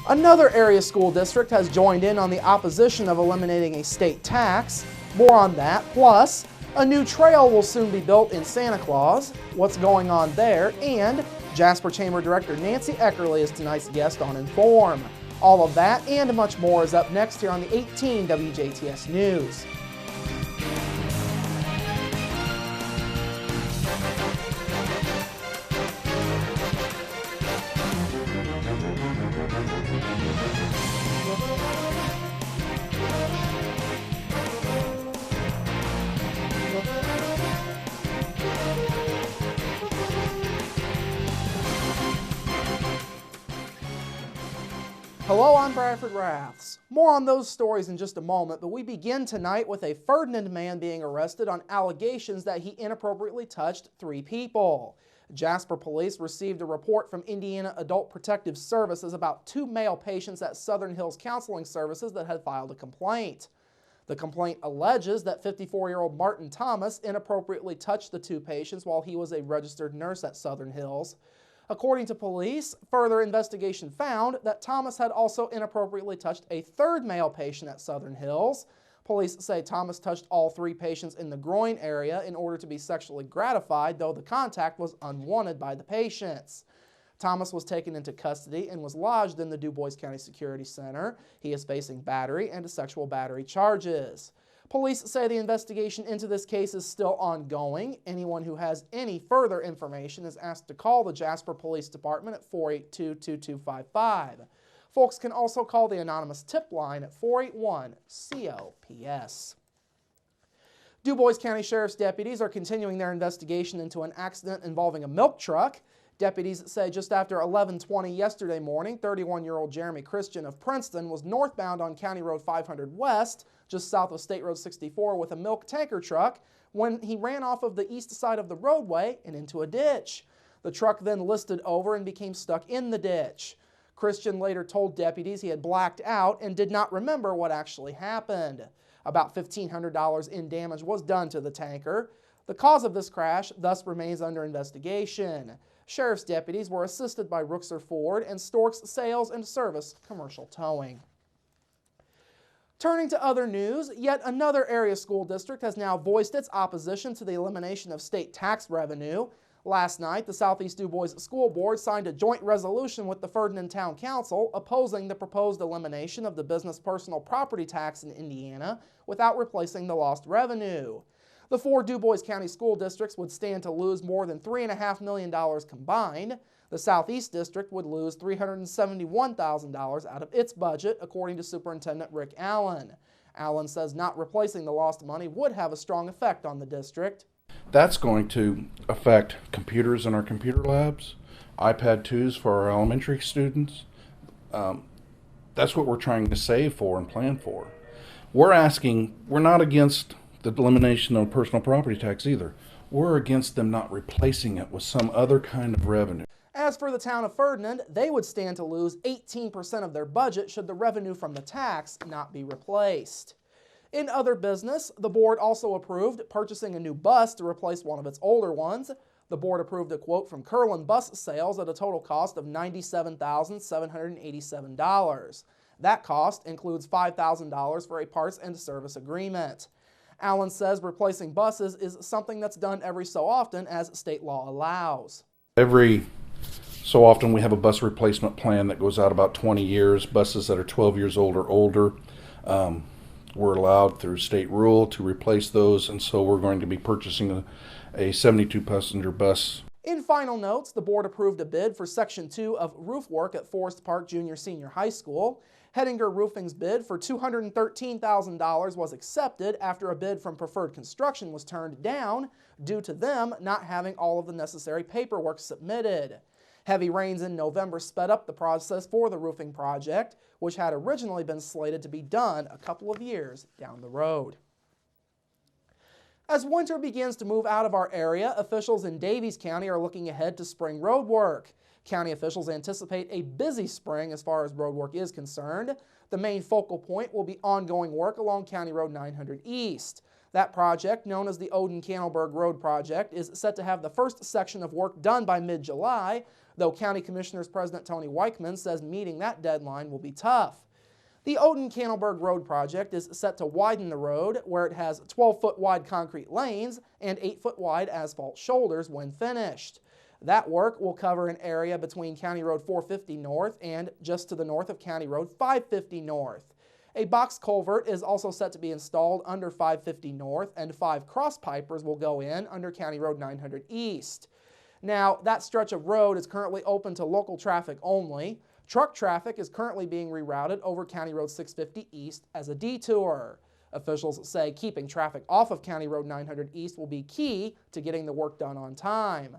Another area school district has joined in on the opposition of eliminating a state tax. More on that, plus a new trail will soon be built in Santa Claus, what's going on there, and Jasper Chamber Director Nancy Eckerly is tonight's guest on Inform. All of that and much more is up next here on the 18 WJTS News. Hello, I'm Bradford Raths. More on those stories in just a moment, but we begin tonight with a Ferdinand man being arrested on allegations that he inappropriately touched 3 people. Jasper police received a report from Indiana Adult Protective Services about 2 male patients at Southern Hills Counseling Services that had filed a complaint. The complaint alleges that 54-year-old Martin Thomas inappropriately touched the 2 patients while he was a registered nurse at Southern Hills. According to police, further investigation found that Thomas had also inappropriately touched a 3rd male patient at Southern Hills. Police say Thomas touched all 3 patients in the groin area in order to be sexually gratified, though the contact was unwanted by the patients. Thomas was taken into custody and was lodged in the DuBois County Security Center. He is facing battery and sexual battery charges. Police say the investigation into this case is still ongoing. Anyone who has any further information is asked to call the Jasper Police Department at 482-2255. Folks can also call the anonymous tip line at 481-COPS. DuBois County Sheriff's deputies are continuing their investigation into an accident involving a milk truck. Deputies say just after 11:20 yesterday morning, 31-year-old Jeremy Christian of Princeton was northbound on County Road 500 West, just south of State Road 64, with a milk tanker truck when he ran off of the east side of the roadway and into a ditch. The truck then listed over and became stuck in the ditch. Christian later told deputies he had blacked out and did not remember what actually happened. About $1,500 in damage was done to the tanker. The cause of this crash thus remains under investigation. Sheriff's deputies were assisted by Rookser Ford and Storks Sales and Service Commercial Towing. Turning to other news, yet another area school district has now voiced its opposition to the elimination of state tax revenue. Last night, the Southeast DuBois School Board signed a joint resolution with the Ferdinand Town Council opposing the proposed elimination of the business personal property tax in Indiana without replacing the lost revenue. The 4 DuBois County school districts would stand to lose more than $3.5 million combined. The Southeast District would lose $371,000 out of its budget, according to Superintendent Rick Allen. Allen says not replacing the lost money would have a strong effect on the district. That's going to affect computers in our computer labs, iPad 2s for our elementary students. That's what we're trying to save for and plan for. We're not against the elimination of personal property tax either. We're against them not replacing it with some other kind of revenue. As for the town of Ferdinand, they would stand to lose 18% of their budget should the revenue from the tax not be replaced. In other business, the board also approved purchasing a new bus to replace one of its older ones. The board approved a quote from Curlin Bus Sales at a total cost of $97,787. That cost includes $5,000 for a parts and service agreement. Allen says replacing buses is something that's done every so often as state law allows. Every so often we have a bus replacement plan that goes out about 20 years. Buses that are 12 years old or older, we're allowed through state rule to replace those, and so we're going to be purchasing a 72-passenger bus. In final notes, the board approved a bid for Section 2 of roof work at Forest Park Junior-Senior High School. Hedinger Roofing's bid for $213,000 was accepted after a bid from Preferred Construction was turned down due to them not having all of the necessary paperwork submitted. Heavy rains in November sped up the process for the roofing project, which had originally been slated to be done a couple of years down the road. As winter begins to move out of our area, officials in Daviess County are looking ahead to spring road work. County officials anticipate a busy spring as far as road work is concerned. The main focal point will be ongoing work along County Road 900 East. That project, known as the Odin-Cannelberg Road Project, is set to have the first section of work done by mid-July, though County Commissioners President Tony Weichman says meeting that deadline will be tough. The Oden-Cannelberg Road project is set to widen the road, where it has 12-foot wide concrete lanes and 8-foot wide asphalt shoulders when finished. That work will cover an area between County Road 450 North and just to the north of County Road 550 North. A box culvert is also set to be installed under 550 North, and 5 cross pipers will go in under County Road 900 East. Now, that stretch of road is currently open to local traffic only. Truck traffic is currently being rerouted over County Road 650 East as a detour. Officials say keeping traffic off of County Road 900 East will be key to getting the work done on time.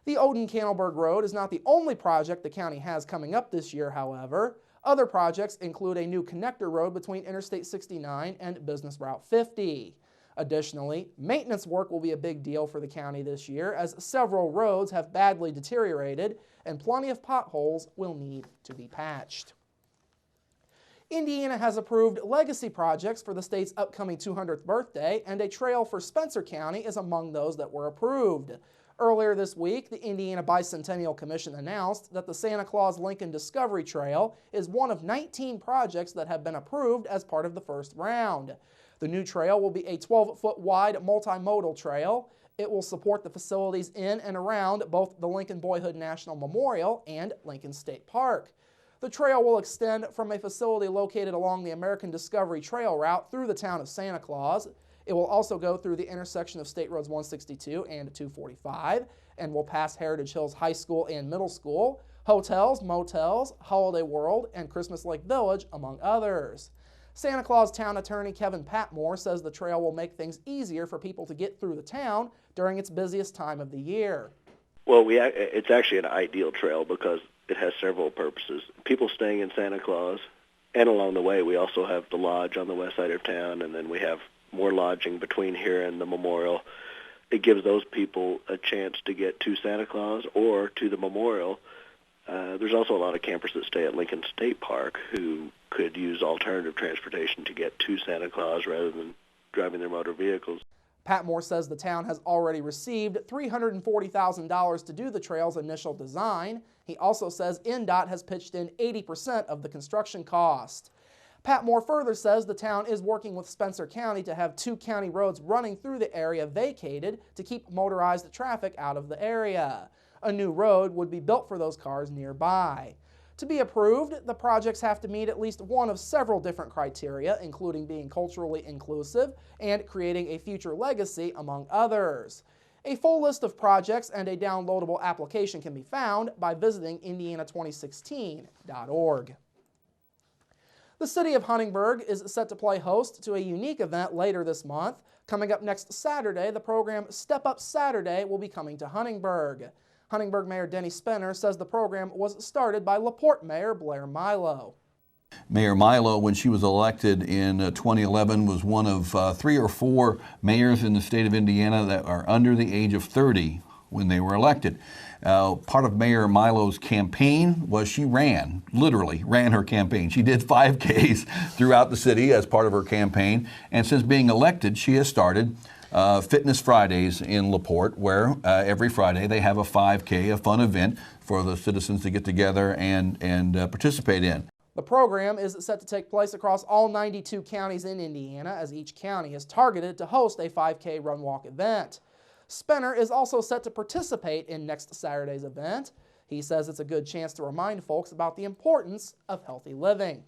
The Oden-Cannelberg Road is not the only project the county has coming up this year, however. Other projects include a new connector road between Interstate 69 and Business Route 50. Additionally, maintenance work will be a big deal for the county this year, as several roads have badly deteriorated and plenty of potholes will need to be patched. Indiana has approved legacy projects for the state's upcoming 200th birthday, and a trail for Spencer County is among those that were approved. Earlier this week, the Indiana Bicentennial Commission announced that the Santa Claus Lincoln Discovery Trail is one of 19 projects that have been approved as part of the first round. The new trail will be a 12-foot wide multimodal trail. It will support the facilities in and around both the Lincoln Boyhood National Memorial and Lincoln State Park. The trail will extend from a facility located along the American Discovery Trail route through the town of Santa Claus. It will also go through the intersection of State Roads 162 and 245 and will pass Heritage Hills High School and Middle School, hotels, motels, Holiday World, and Christmas Lake Village, among others. Santa Claus Town Attorney Kevin Patmore says the trail will make things easier for people to get through the town during its busiest time of the year. Well, it's actually an ideal trail because it has several purposes. People staying in Santa Claus, and along the way we also have the lodge on the west side of town, and then we have more lodging between here and the memorial. It gives those people a chance to get to Santa Claus or to the memorial. There's also a lot of campers that stay at Lincoln State Park who could use alternative transportation to get to Santa Claus rather than driving their motor vehicles. Patmore says the town has already received $340,000 to do the trail's initial design. He also says NDOT has pitched in 80% of the construction cost. Patmore further says the town is working with Spencer County to have 2 county roads running through the area vacated to keep motorized traffic out of the area. A new road would be built for those cars nearby. To be approved, the projects have to meet at least one of several different criteria, including being culturally inclusive and creating a future legacy, among others. A full list of projects and a downloadable application can be found by visiting indiana2016.org. The city of Huntingburg is set to play host to a unique event later this month. Coming up next Saturday, the program Step Up Saturday will be coming to Huntingburg. Huntingburg Mayor Denny Spinner says the program was started by LaPorte Mayor Blair Milo. Mayor Milo, when she was elected in 2011, was one of 3 or 4 mayors in the state of Indiana that are under the age of 30 when they were elected. Part of Mayor Milo's campaign was she literally ran her campaign. She did 5Ks throughout the city as part of her campaign, and since being elected, she has started Fitness Fridays in LaPorte, where every Friday they have a 5K, a fun event for the citizens to get together and participate in. The program is set to take place across all 92 counties in Indiana, as each county is targeted to host a 5K run-walk event. Spinner is also set to participate in next Saturday's event. He says it's a good chance to remind folks about the importance of healthy living.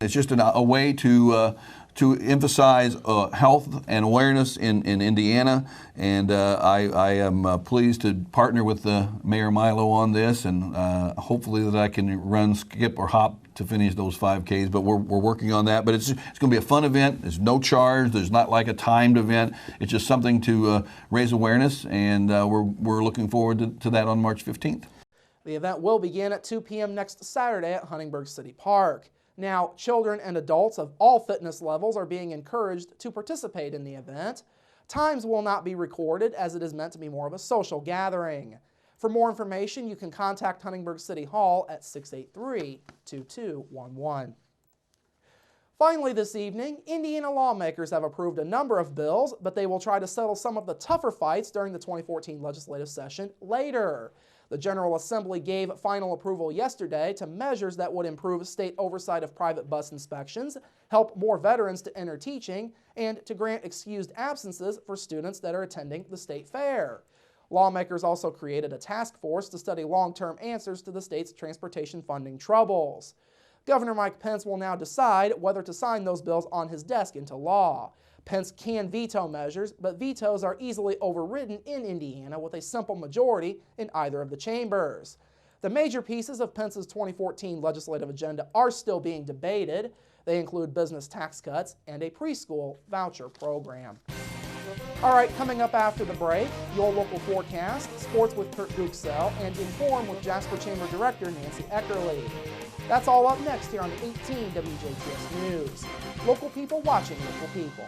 It's just a way to emphasize health and awareness in Indiana, and I am pleased to partner with Mayor Milo on this, and hopefully that I can run, skip, or hop to finish those 5Ks, but we're working on that. But it's going to be a fun event. There's no charge. There's not like a timed event. It's just something to raise awareness, and we're looking forward to that on March 15th. The event will begin at 2 p.m. next Saturday at Huntingburg City Park. Now, children and adults of all fitness levels are being encouraged to participate in the event. Times will not be recorded, as it is meant to be more of a social gathering. For more information, you can contact Huntingburg City Hall at 683-2211. Finally this evening, Indiana lawmakers have approved a number of bills, but they will try to settle some of the tougher fights during the 2014 legislative session later. The General Assembly gave final approval yesterday to measures that would improve state oversight of private bus inspections, help more veterans to enter teaching, and to grant excused absences for students that are attending the state fair. Lawmakers also created a task force to study long-term answers to the state's transportation funding troubles. Governor Mike Pence will now decide whether to sign those bills on his desk into law. Pence can veto measures, but vetoes are easily overridden in Indiana with a simple majority in either of the chambers. The major pieces of Pence's 2014 legislative agenda are still being debated. They include business tax cuts and a preschool voucher program. All right, coming up after the break, your local forecast, sports with Kurt Duxell, and Inform with Jasper Chamber Director Nancy Eckerly. That's all up next here on 18 WJTS News. Local people watching local people.